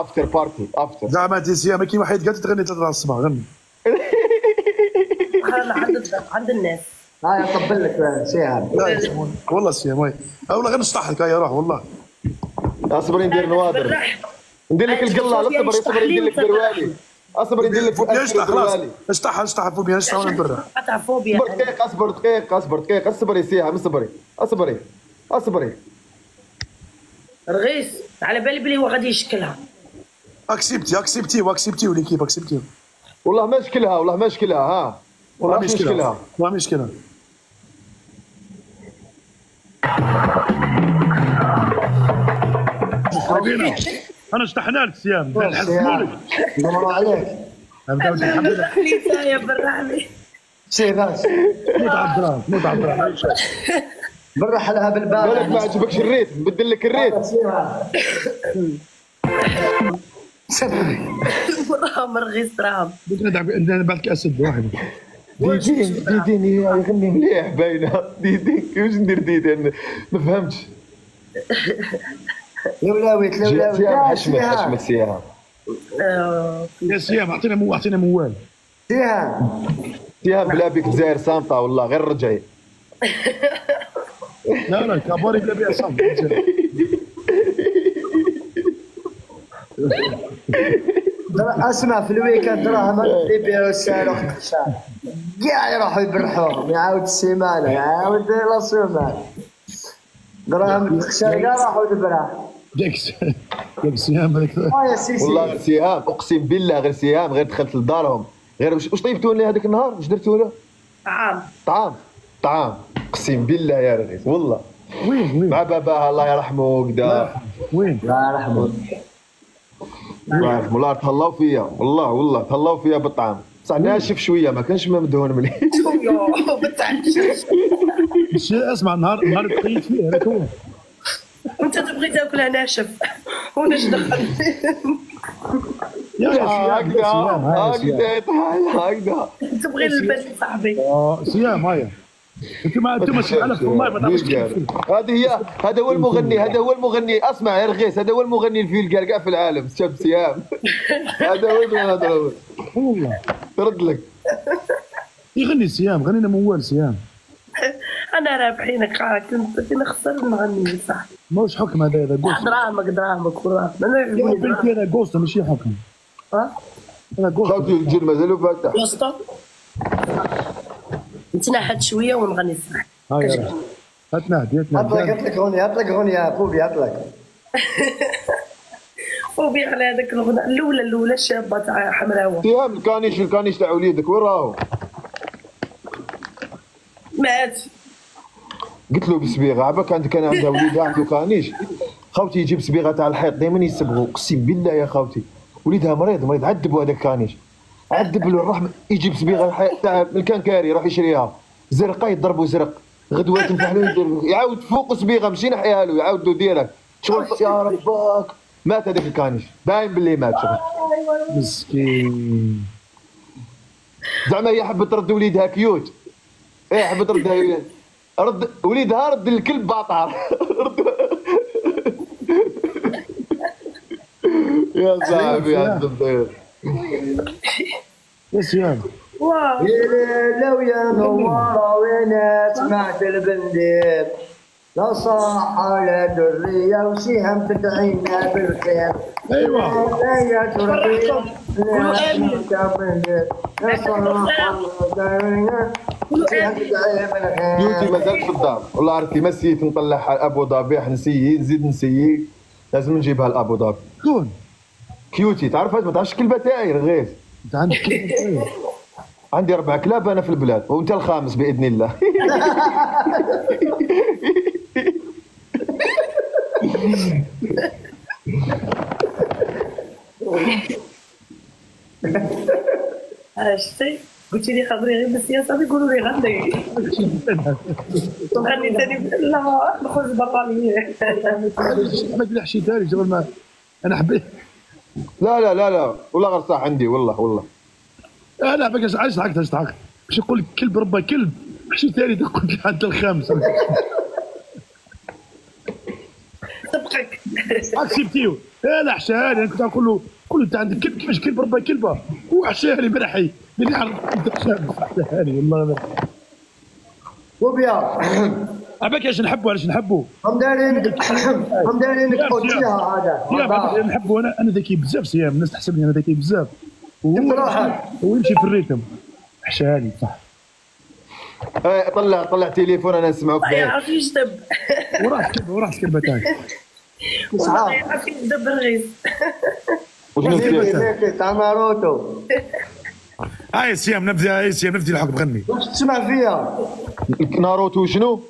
افتر بارتي افتر. زعما انت سيام كيما واحد قالت تغني 3 الصباح غني. عند الناس. هاي اطبل لك سيام. والله سيام وي والله غير نشطح لك يا روح والله. اصبر ندير نواظر ندير لك القله. اصبر ندير لك دروالي. اصبر ندير لك خلاص اشطح فوبيا اشطح وانا نبرع. قطع فوبيا. اصبر دقيقه اصبري سيها اصبري. رغيس على بالي بلي هو غادي يشكلها. اكسبتي وليكيب اكسبتي. والله ما شكلها ها والله ما يشكلها. انا شطحنا لك سيام نحسبوا لك. الله عليك. الحمد لله. يا بالرحمه. شي راس. موت عبد الرحمن. برح لها بالباب. بالك ما عجبكش الريت نبدل لك الريت. دراهم رغيس دراهم. بدنا بعد اسد واحد. ديدين يغني مليح باينه. ديدين كيفاش ندير ديدين ما فهمتش. لولاوي حشمت سيام. يا سيام اعطينا موال. سيام بلا بيك الجزائر صامته والله غير رجعي. لا كابوري بلا بيها صامت. اسمع في الويكاند دراهم اللي بيعوا السعر كاع يروحوا يبرحوهم يعاود السيمانه يعاود لاسومان دراهم الخشاء كاع راحوا تبرح. جاك سيام هذاك. والله غير سيام اقسم بالله غير سيام غير دخلت لدارهم غير واش طيبتوا لي هذاك النهار واش درتوا له؟ طعام اقسم بالله يا رغيس والله. وين مع باباها الله يرحمه كدا. وين الله يرحمه. والله تهلاو فيا والله تهلاو فيا بالطعام بصح ناشف شويه ما كانش مدهون مليح. اسمع نهار تقيت فيه هذاك هو. انت تبغي تاكلها ناشف وانا اش دخل. هكذا تبغي البن صاحبي. سيام هايا انتم على والله ما تعرفوش. هذا هو المغني اسمع يا رغيس هذا هو المغني الفيلقار كاع في العالم شاب سيام. هذا هو اللي نهضروا والله. ترد لك يغني سيام غنينا موال سيام. انا رابحينك كنت نخسر نغني صح. ماهوش حكم هذا قوست. دراهمك والله. هذا قوست ماشي حكم. هذا قوست. خاوتي الجيل مازالو فاتح. قوست نتنحت شويه ونغني صح. هاي هاتنا هات لك غنية فوبي هات لك. فوبي على هذاك الغناء الاولى الشابه تاع حمراوه. سيام الكانيش تاع وليدك وين راهو؟ مات. قلت له بصبيغه عباك عندك انا عندها وليدها عنده كانيش. خوتي يجيب صبيغه تاع الحيط دائما يصبغوا اقسم بالله يا خوتي وليدها مريض عذبوا هذاك الكانيش عذب له الرحمه. يجيب صبيغه تاع الكنكاري يروح يشريها زرقاء يضربوا زرق غدوه تنفح له يعاود فوق صبيغه مشي نحيها له يعاود له ديرك شغل يا رباك. مات هذاك الكانيش باين باللي مات شغل مسكين. زعما هي حبت ترد وليدها كيوت. حبت تردها رد وليدها رد الكلب باطار. يا صاحبي يا الضيف يا سيام. لو يا نوار وين سمعت البندير لا صاح على درية وسهم تدعينا بالخير. ايوه يا تركيا كيوتي مازال في الدار والله عرفتي ما نسيت نطلعها لابو ظبي نزيد نسيي لازم نجيبها لابو ظبي. شكون؟ كيوتي تعرفها ما تعرفش الكلبه تاعي رغيس. انت عندك كلبه؟ عندي 4 كلاب انا في البلاد وانت الخامس باذن الله. شتي قلت لي خبري غير بالسياسه يقولوا لي غني. غني ثاني لا نخرج بطاليه. ما تلحش داري جبل ما انا حبيت. لا والله غير صح عندي والله. لا باقي عايز ضحكت باش يقول لك كلب ربى كلب ماشي ثاني تقول لي حتى الخامس. سبقك. اكسبتيو. لا حشاني، انا كنت نقول له انت عندك كلب كيفاش كلب ربى كلبه، وحشاني مرحي اللي نعرف انت حشاني والله. وبيا عباك علاش نحبه هم دايرينك اوتيها هذا. يا نحبه. انا ذكي بزاف سيام، الناس تحسبني انا ذكي بزاف، هو يمشي في الريتم. حشاني صح. طلع تليفون انا نسمعوك. ما يعرف يجذب. وراح كلبه تاعك. ما يعرف يجذب الرغيف. وشنو تاع ناروتو. هاي سيام نبدا الحكم غني. واش تسمع فيها؟ ناروتو شنو؟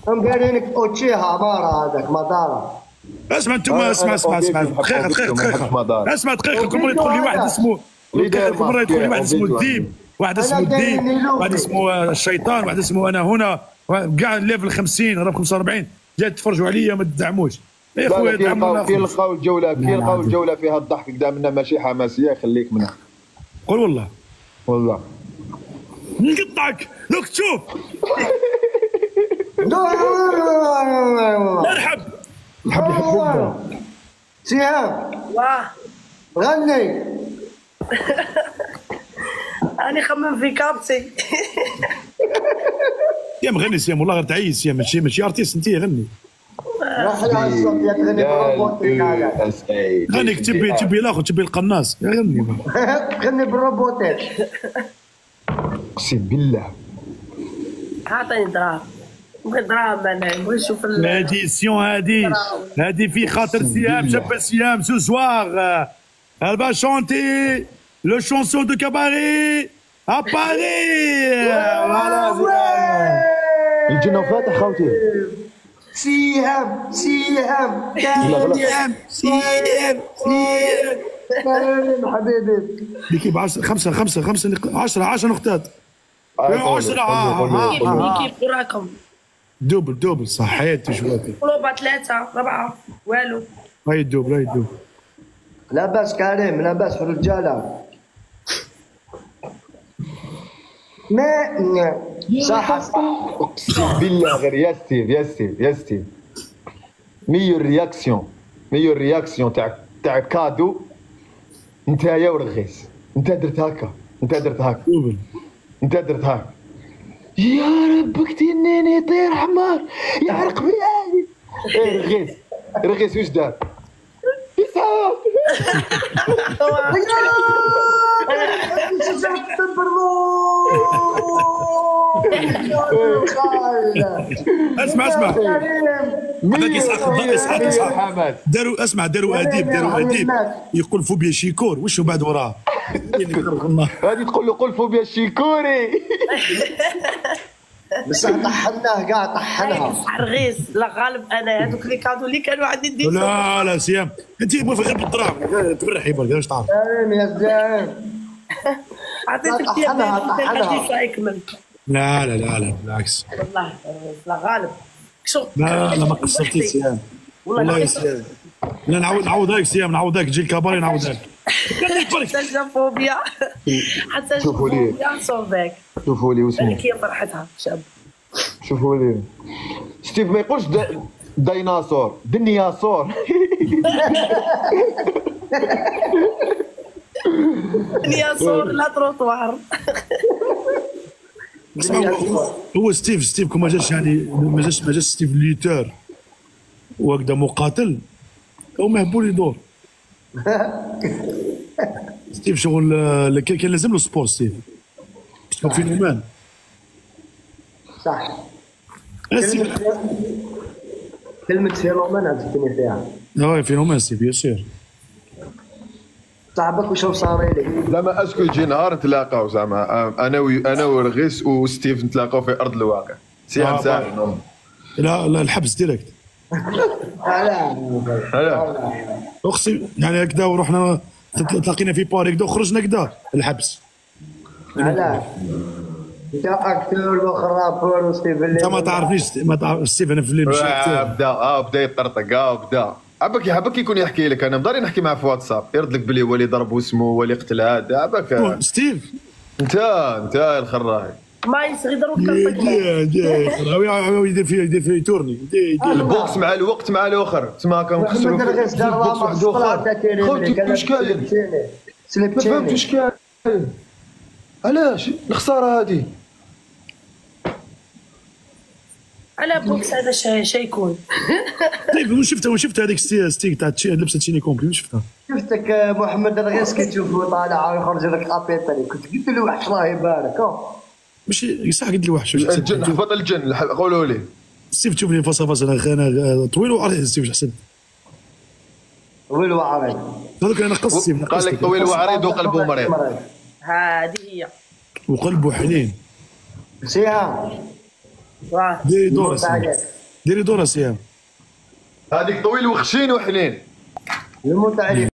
هم دايرينك اوتشيها مارا هذاك مدارا. اسمع انتم اسمع دقيقه اسمع دقيقه. كل مره يدخل لي واحد اسمه الذيب، واحد اسمه الذيب، واحد اسمه الشيطان، واحد اسمه انا هنا، كاع الليفل 50 راه 45 جاي تفرجوا عليا ما تدعموش يا خويا. دعمونا كي نلقاو الجوله فيها الضحك كدا منا ماشي حماسيه، خليك منها. قول والله نقطعك لوك تشوف. ارحب يحبوك سيام. واه غني. انا خمم في كابتي. يا مغني سيام والله غير تعيس يا ماشي ارتيست انت. غني غني تبي الاخر تبي القناص. غني غني بالروبوتات. اقسم بالله اعطيني دراهم. نبغي دراهم انا، نبغي نشوف لاديسيون هذه في خاطر سيام. شاب سيام سو سوار elle va chanter le chanson de cabaret à Paris. voilà. الجنة فاتح خوتي. سيام حبيبي. ليكي ب 10 نقطات. 10 كيف وراكم؟ دوبل صحيت شويه. قلوبة 3 4 والو. هاي الدوبل. لاباس كريم، لاباس في الرجاله. ما صح. اقسم بالله غير يا ستيف ميور رياكسيون تاع كادو. انت يا ورغيس، انت درت هكا. دوبل انت درت هكا. يا ربك تنيني طير حمار يعرق في عيني. رغيس واش دار؟ يسعى. اسمع داروا اديب يقول فوبيا شيكور. وش بعد وراه؟ هذه تقول له قل فوبيا الشيكوري. بس طحناه كاع طحنها. رغيس لا غالب انا هذوك اللي كادو اللي كانوا عندي ندير. لا سيام انت موافق غير بالدراهم تبرحي برك واش تعرف. يا زين عطيتك طحنها يكمل. لا بالعكس والله لا غالب. لا ما قصرتيش سيام والله يا سيام. لا نعوضك سيام، نعوضك تجي الكباري نعوضك. حتى فوبيا حتى فوبيا صوبك. شوفوا لي واسمه. هي فرحتها شاب. شوفوا لي ستيف ما يقولش ديناصور، دنياصور. دنياصور لا تروطوار. هو ستيف كون ما جاش يعني ما جاش ستيف ليتور وهكذا مقاتل او مهبول يدور. ستيف شغل كان لازم له سبور. ستيف فينومان صح. كلمة فينومان عجبتني فيها. فينومان ستيف بيان سير. صاحبك وش صار لي؟ زعما اسكو يجي نهار نتلاقاو زعما انا ورغيس وستيف نتلاقاو في ارض الواقع. سيام ساهل. لا الحبس ديريكت. هلا اقسم يعني هكذا ورحنا تلاقينا في باري هكذا وخرجنا هكذا الحبس. لا انت اكتور وخرافور وستيف اللي انت ما تعرفنيش. ما تعرف ستيف انا في الليل بدا يطرطق. بدا عباك يكون يحكي لك. انا مضاري نحكي معاه في واتساب يرد لك بلي هو اللي ضرب واسمه هو اللي قتل هذا. عباك ستيف انت الخراهي. ما يصير يضرب كلبك. يدير فيه يتورني. البوكس مع الوقت مع الاخر تما كنخسروا محمد الغيث دار البوكس واحد اخر. خوتي واش كاين؟ ما فهمتش واش كاين. علاش الخساره هذه؟ على بوكس هذا شي يكون. طيب وين شفت هذيك ستيك تاع لبسه تشيني كومبلي وين شفتها؟ شفتك محمد الغيث كي تشوفو طالع ويخرج لك ابيطري كنت قلت له وحش الله يبارك. ماشي صح قلت لي وحش. الجن هبط الجن قولوا لي. ستيف تشوف لي فاصا انا طويل وعريض ستيف احسن. طويل وعريض. هذوك انا قصي قال لك طويل وعريض وقلبه مريض. هذه هي. وقلبه حنين. سيام ديري دورة سيام. هذيك طويل وخشين وحنين. المتعلم